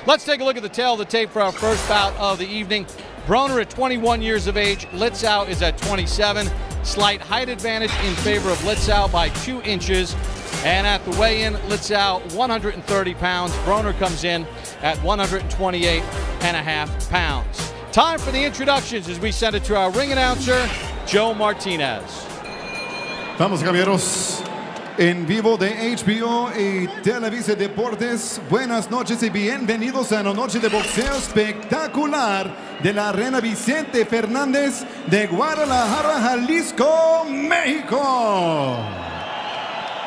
Let's take a look at the tail of the tape for our first bout of the evening. Broner at 21 years of age. Litzau is at 27. Slight height advantage in favor of Litzau by 2 inches. And at the weigh-in, Litzau 130 pounds. Broner comes in at 128.5 pounds. Time for the introductions as we send it to our ring announcer, Joe Martinez. Vamos, caballeros. En vivo de HBO y Televisa Deportes, buenas noches y bienvenidos a una noche de boxeo espectacular de la Arena Vicente Fernández de Guadalajara, Jalisco, México.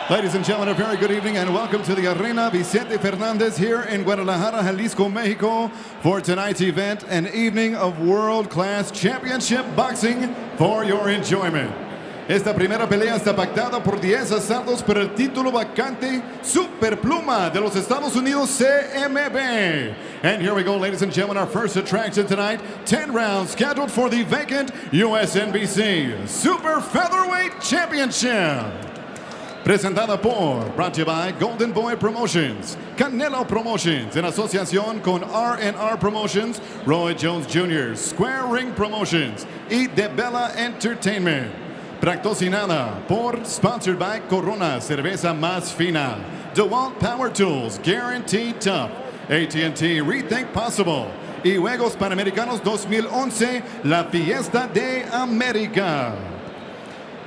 Ladies and gentlemen, a very good evening and welcome to the Arena Vicente Fernández here in Guadalajara, Jalisco, Mexico for tonight's event, an evening of world-class championship boxing for your enjoyment. Esta primera pelea está pactada por 10 asaltos por el título vacante Superpluma de los Estados Unidos CMB. And here we go, ladies and gentlemen, our first attraction tonight. 10 rounds scheduled for the vacant USNBC Super Featherweight Championship. Presentada brought to you by Golden Boy Promotions, Canelo Promotions, en asociación con R&R Promotions, Roy Jones Jr., Square Ring Promotions y De Bella Entertainment. Patrocinada sponsored by Corona, cerveza más fina, DeWalt Power Tools, Guaranteed Tough, AT&T Rethink Possible, y Juegos Panamericanos 2011, la Fiesta de América.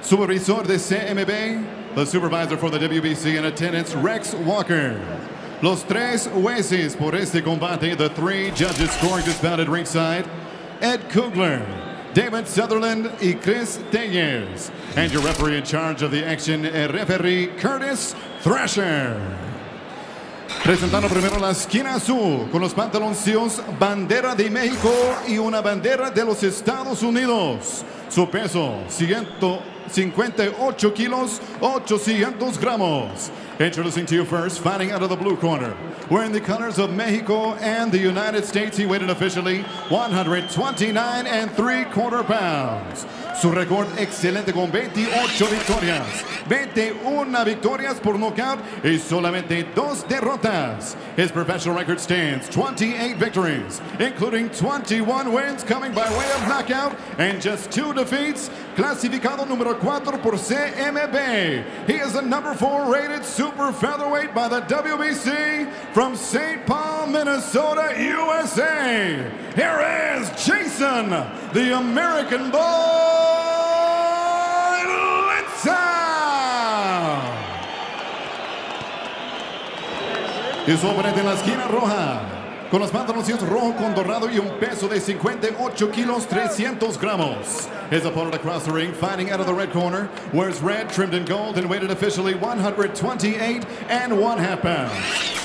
Supervisor de CMB, the supervisor for the WBC in attendance, Rex Walker. Los tres jueces por este combate, the 3 judges scoring this bout at ringside, Ed Kugler, David Sutherland y Chris Tellez. And your referee in charge of the action, referee Curtis Thrasher. Presentando primero la esquina azul con los pantaloncillos, bandera de México y una bandera de los Estados Unidos. Su peso, 158 kilos, 800 gramos. Introducing to you first, fighting out of the blue corner, wearing the colors of Mexico and the United States. He weighed officially 129 3/4 pounds. Su récord excelente con 28 victorias, 21 victorias por nocaut y solamente 2 derrotas. His professional record stands 28 victories, including 21 wins coming by way of knockout and just 2 defeats. Clasificado número 4 por CMB. He is a number 4 rated super featherweight by the WBC from St. Paul, Minnesota, USA. Here is Jason, the American Boy, Litzau. Y su oponente en la esquina roja, con los pantalones rojo con dorado y un peso de 58 kilos, 300 gramos. His opponent across the ring, fighting out of the red corner, wears red trimmed in gold and weighted officially 128 1/2 pounds.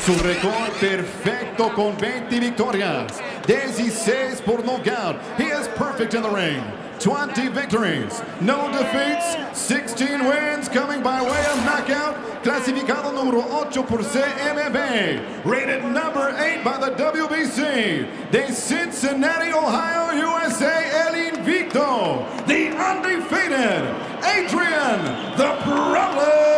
Su récord perfecto con 20 victorias, 16 por nocaut. He is perfect in the ring. 20 victories, no defeats, 16 wins coming by way of knockout. Clasificado número 8 por CMB, rated number 8 by the WBC. De Cincinnati, Ohio, USA, el invicto, the undefeated, Adrien, the Broner.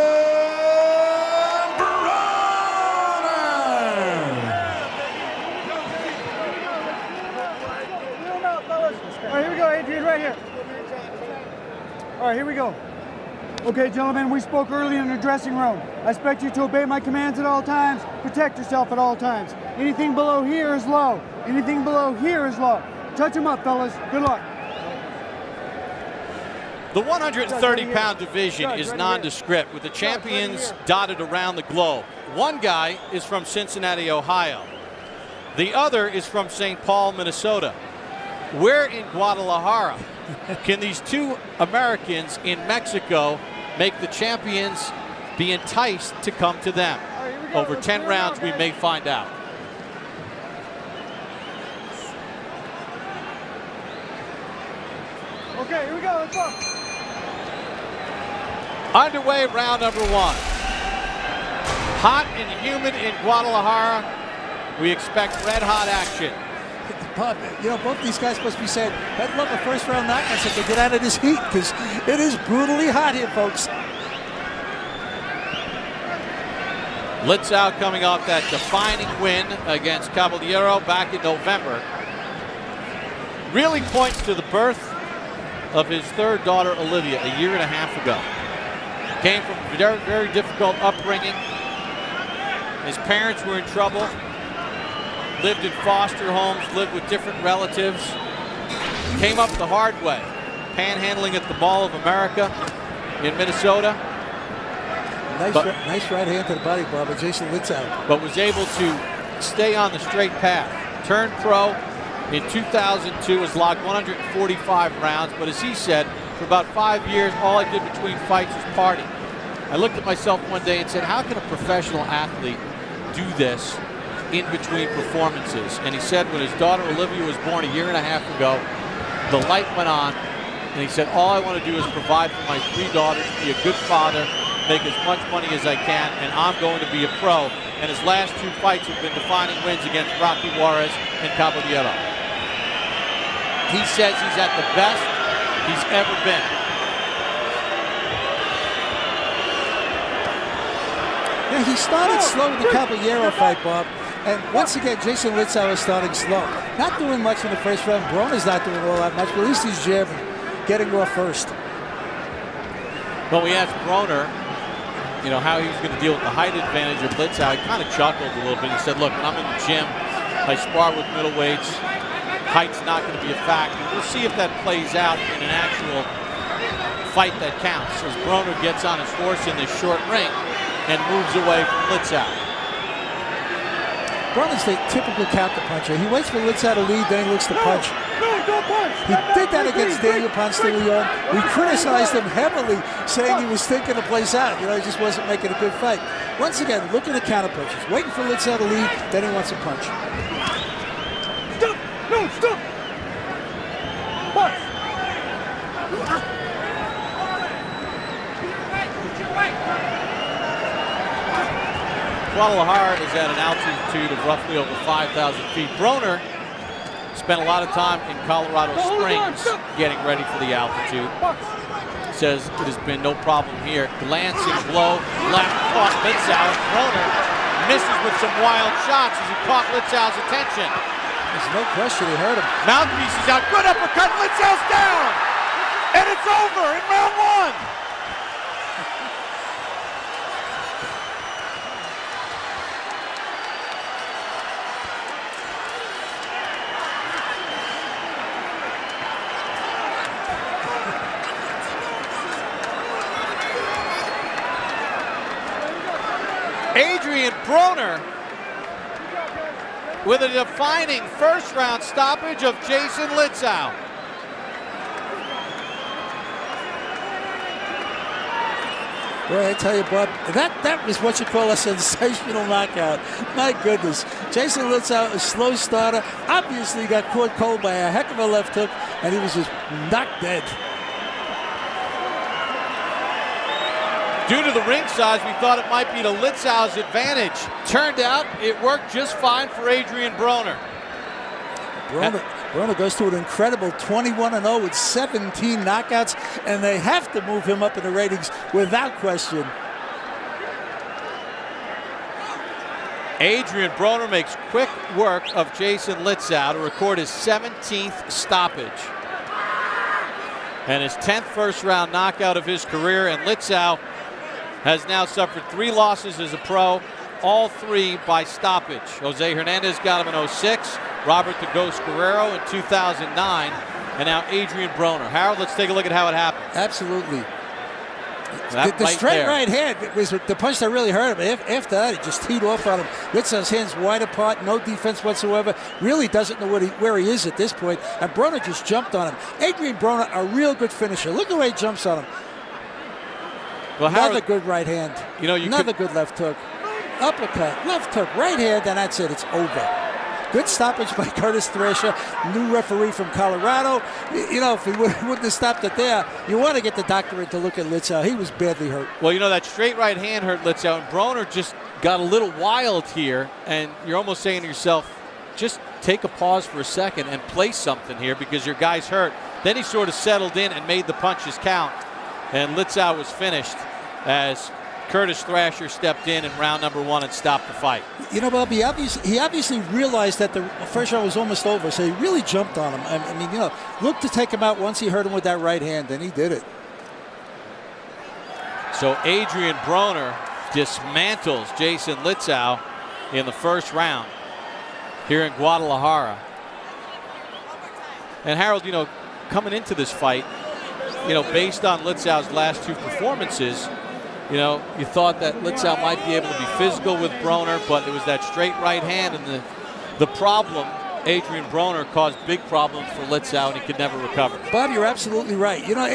All right, here we go, Adrien, right here. All right, here we go. Okay, gentlemen, we spoke earlier in the dressing room. I expect you to obey my commands at all times. Protect yourself at all times. Anything below here is low. Anything below here is low. Touch them up, fellas. Good luck. The 130-pound division is nondescript, with the champions dotted around the globe. One guy is from Cincinnati, Ohio. The other is from St. Paul, Minnesota. We're in Guadalajara. Can these 2 Americans in Mexico make the champions be enticed to come to them? Over 10 rounds, we may find out. Okay, here we go. Let's go. Underway, round number 1. Hot and humid in Guadalajara. We expect red-hot action. Bob, you know, both these guys must be saying, I'd love a first-round knockout so they get out of this heat, because it is brutally hot here, folks. Litzau coming off that defining win against Caballero back in November. Really points to the birth of his third daughter, Olivia, a year and a half ago. Came from a very, very difficult upbringing. His parents were in trouble. Lived in foster homes, lived with different relatives. Came up the hard way, panhandling at the Mall of America in Minnesota. Nice right hand to the body, Bob, and Jason Litzau. But was able to stay on the straight path. Turned pro in 2002, has logged 145 rounds, but as he said, for about 5 years, all I did between fights was party. I looked at myself one day and said, how can a professional athlete do this in between performances? And he said when his daughter Olivia was born a year and a half ago, the light went on, and he said, all I want to do is provide for my 3 daughters, be a good father, make as much money as I can, and I'm going to be a pro. And his last 2 fights have been defining wins against Rocky Juarez and Caballero. He says he's at the best he's ever been. Yeah, he started slow with the Caballero fight, Bob. And once again, Jason Litzau is starting slow. Not doing much in the first round. Broner's not doing all that much, but at least he's jabbing, getting off first. Well, we asked Broner, how he was going to deal with the height advantage of Litzau. He kind of chuckled a little bit. He said, look, when I'm in the gym, I spar with middleweights. Height's not going to be a factor. We'll see if that plays out in an actual fight that counts as Broner gets on his horse in this short ring and moves away from Litzau. Broner's the typical counter-puncher. He waits for Litzau to lead, then he looks to punch. Don't punch. He did that against Daniel Ponce de Leon. We criticized him heavily, saying he was thinking a place out. He just wasn't making a good fight. Once again, looking at counter-punches. Waiting for Litzau to lead, then he wants a punch. Stop! No, stop! Punch! Guadalajara is at an altitude of roughly over 5,000 feet. Broner spent a lot of time in Colorado Springs getting ready for the altitude. Says it has been no problem here. Glancing blow, left caught Litzau. Broner misses with some wild shots as he caught Litzau's attention. There's no question he hurt him. Mouthpiece is out. Good uppercut. Litzau's down. And it's over in round 1. Adrien Broner with a defining first-round stoppage of Jason Litzau. Boy, I tell you, Bob, that was what you call a sensational knockout. My goodness. Jason Litzau, a slow starter, obviously got caught cold by a heck of a left hook, and he was just knocked dead. Due to the ring size, we thought it might be to Litzau's advantage. Turned out it worked just fine for Adrien Broner. Broner goes to an incredible 21-0 with 17 knockouts, and they have to move him up in the ratings without question. Adrien Broner makes quick work of Jason Litzau to record his 17th stoppage and his 10th first-round knockout of his career. And Litzau has now suffered 3 losses as a pro, all 3 by stoppage. Jose Hernandez got him in 06, Robert the Ghost Guerrero in 2009, and now Adrien Broner. Harold, let's take a look at how it happened. Absolutely. The straight right hand was the punch that really hurt him. After that, it just teed off on him. Litzau's hands wide apart, no defense whatsoever. Really doesn't know where he is at this point. And Broner just jumped on him. Adrien Broner, a real good finisher. Look the way he jumps on him. Well, another good right hand. Another good left hook. Uppercut, left hook, right hand, and that's it. It's over. Good stoppage by Curtis Thrasher, new referee from Colorado. If he wouldn't have stopped it there, you want to get the doctor in to look at Litzau. He was badly hurt. Well, that straight right hand hurt Litzau, and Broner just got a little wild here, and you're almost saying to yourself, just take a pause for a second and play something here because your guy's hurt. Then he sort of settled in and made the punches count, and Litzau was finished as Curtis Thrasher stepped in round number 1 and stopped the fight. You know, Bob, he obviously realized that the first round was almost over, so he really jumped on him. I mean, you know, looked to take him out once he hurt him with that right hand, and he did it. So Adrien Broner dismantles Jason Litzau in the first round here in Guadalajara. And Harold, you know, coming into this fight, you know, based on Litzau's last 2 performances, you know, you thought that Litzau might be able to be physical with Broner, but it was that straight right hand, and the problem, Adrien Broner caused big problems for Litzau, and he could never recover. Bob, you're absolutely right. You know,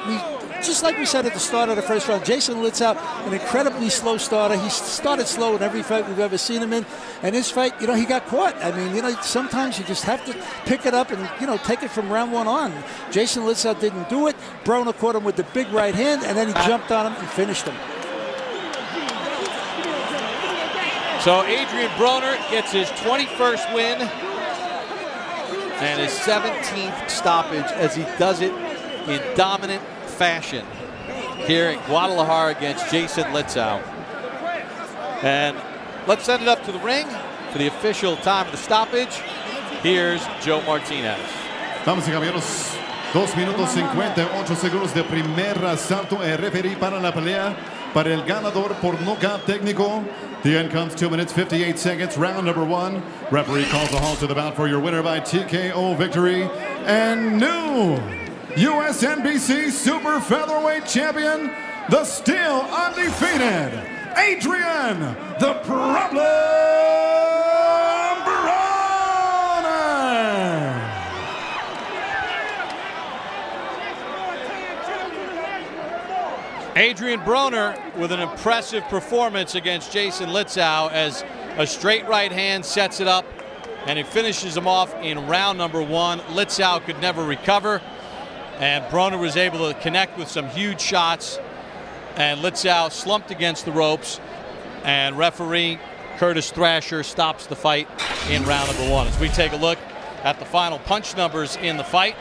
we just like we said at the start of the first round, Jason Litzau, an incredibly slow starter. He started slow in every fight we've ever seen him in. And this fight, you know, he got caught. I mean, you know, sometimes you just have to pick it up and, you know, take it from round 1 on. Jason Litzau didn't do it. Broner caught him with the big right hand, and then he jumped on him and finished him. So Adrien Broner gets his 21st win and his 17th stoppage as he does it in dominant fashion here in Guadalajara against Jason Litzau. And let's send it up to the ring for the official time of the stoppage. Here's Joe Martinez. Damas y caballeros, 2 minutos 58 segundos de primer asalto. El referee para la pelea para el ganador por nocaut técnico. The end comes 2 minutes 58 seconds. Round number 1. Referee calls a halt to the bout for your winner by TKO victory and new USNBC Super Featherweight Champion, the still undefeated Adrien the Problem Broner. Adrien Broner with an impressive performance against Jason Litzau as a straight right hand sets it up, and he finishes him off in round number 1. Litzau could never recover, and Broner was able to connect with some huge shots, and Litzau slumped against the ropes, and referee Curtis Thrasher stops the fight in round number 1. As we take a look at the final punch numbers in the fight.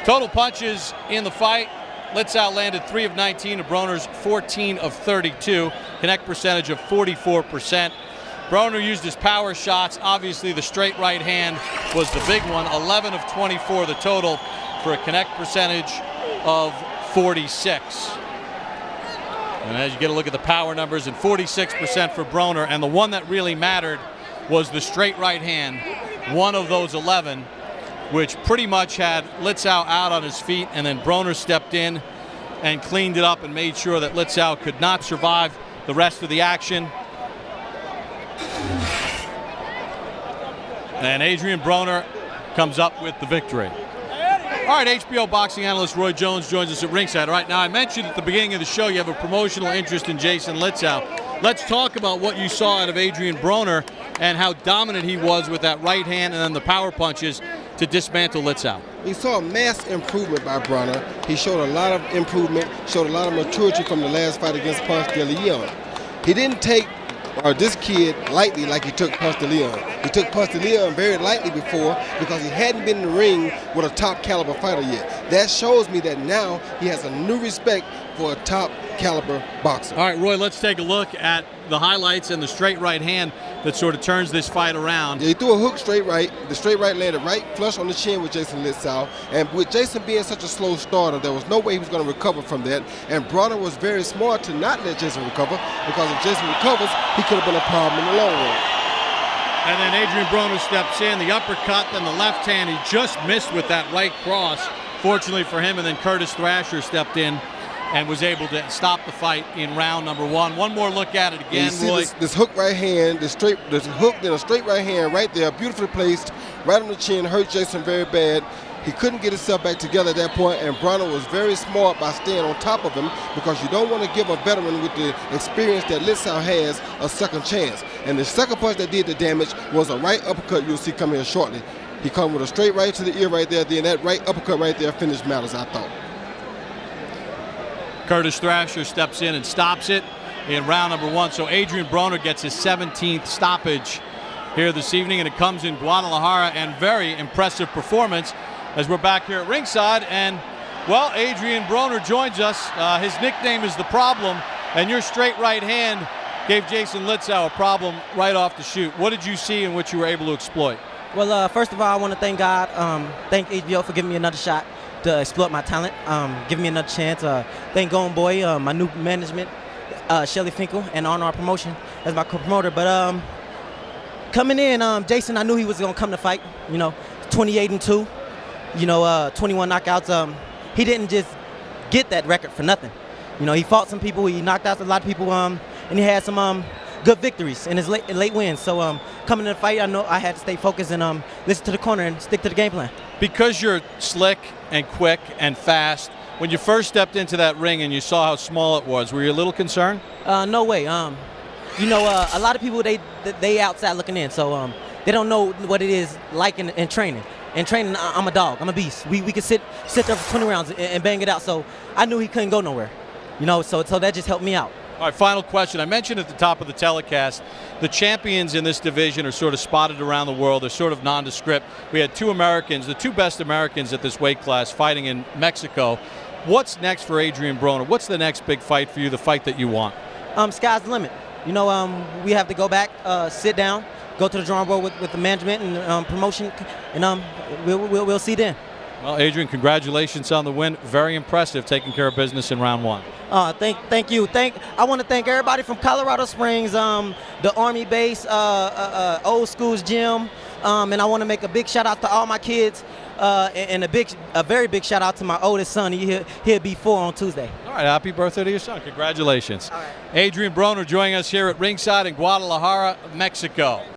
Total punches in the fight, Litzau landed 3 of 19 to Broner's 14 of 32, connect percentage of 44%. Broner used his power shots. Obviously the straight right hand was the big one, 11 of 24 the total, for a connect percentage of 46. And as you get a look at the power numbers, and 46% for Broner, and the one that really mattered was the straight right hand, 1 of those 11, which pretty much had Litzau out on his feet, and then Broner stepped in and cleaned it up and made sure that Litzau could not survive the rest of the action. And Adrien Broner comes up with the victory. All right, HBO boxing analyst Roy Jones joins us at ringside. All right, now I mentioned at the beginning of the show you have a promotional interest in Jason Litzau. Let's talk about what you saw out of Adrien Broner and how dominant he was with that right hand and then the power punches to dismantle Litzau. We saw a mass improvement by Broner. He showed a lot of improvement, showed a lot of maturity from the last fight against Ponce de Leon. He didn't take this kid lightly like he took Ponce de Leon. He took Ponce de Leon very lightly before because he hadn't been in the ring with a top caliber fighter yet. That shows me that now he has a new respect for a top caliber boxer. All right, Roy, let's take a look at the highlights and the straight right hand that sort of turns this fight around. Yeah, he threw a hook straight right. The straight right landed right flush on the chin with Jason Litzau. And with Jason being such a slow starter, there was no way he was going to recover from that. And Broner was very smart to not let Jason recover, because if Jason recovers, he could have been a problem in the long run. And then Adrien Broner steps in, the uppercut, then the left hand. He just missed with that right cross, fortunately for him. And then Curtis Thrasher stepped in and was able to stop the fight in round number 1. One more look at it again, Roy. This hook right hand, this hook, then a straight right hand right there, beautifully placed, right on the chin, hurt Jason very bad. He couldn't get himself back together at that point, and Broner was very smart by staying on top of him, because you don't want to give a veteran with the experience that Litzau has a second chance. And the second punch that did the damage was a right uppercut you'll see coming here shortly. He come with a straight right to the ear right there, then that right uppercut right there finished matters, I thought. Curtis Thrasher steps in and stops it in round number 1. So Adrien Broner gets his 17th stoppage here this evening, and it comes in Guadalajara, and very impressive performance as we're back here at ringside. And, well, Adrien Broner joins us. His nickname is The Problem. And your straight right hand gave Jason Litzau a problem right off the shoot. What did you see in which you were able to exploit? Well, first of all, I want to thank God, thank HBO for giving me another shot to exploit my talent, giving me another chance. Thank Golden Boy, my new management, Shelly Finkel, and Honor Promotion as my co-promoter. But coming in, Jason, I knew he was going to come to fight. 28-2, 21 knockouts. He didn't just get that record for nothing. He fought some people, he knocked out a lot of people, and he had some good victories in his late wins. So coming in the fight, I know I had to stay focused and listen to the corner and stick to the game plan. Because you're slick and quick and fast, when you first stepped into that ring and you saw how small it was, were you a little concerned? No way. A lot of people, they outside looking in, so they don't know what it is like in training. In training, I'm a dog. I'm a beast. We could sit there for 20 rounds and bang it out. So I knew he couldn't go nowhere. So that just helped me out. All right, final question. I mentioned at the top of the telecast, the champions in this division are sort of spotted around the world. They're sort of nondescript. We had two Americans, the two best Americans at this weight class, fighting in Mexico. What's next for Adrien Broner? What's the next big fight for you, the fight that you want? Sky's the limit. We have to go back, sit down, go to the drawing board with the management and promotion, and we'll see then. Well, Adrien, congratulations on the win. Very impressive, taking care of business in round one. Thank you. I want to thank everybody from Colorado Springs, the Army base, Old Schools gym, and I want to make a big shout out to all my kids, and a very big shout out to my oldest son. He'll be 4 on Tuesday. All right, happy birthday to your son. Congratulations. All right. Adrien Broner joining us here at ringside in Guadalajara, Mexico.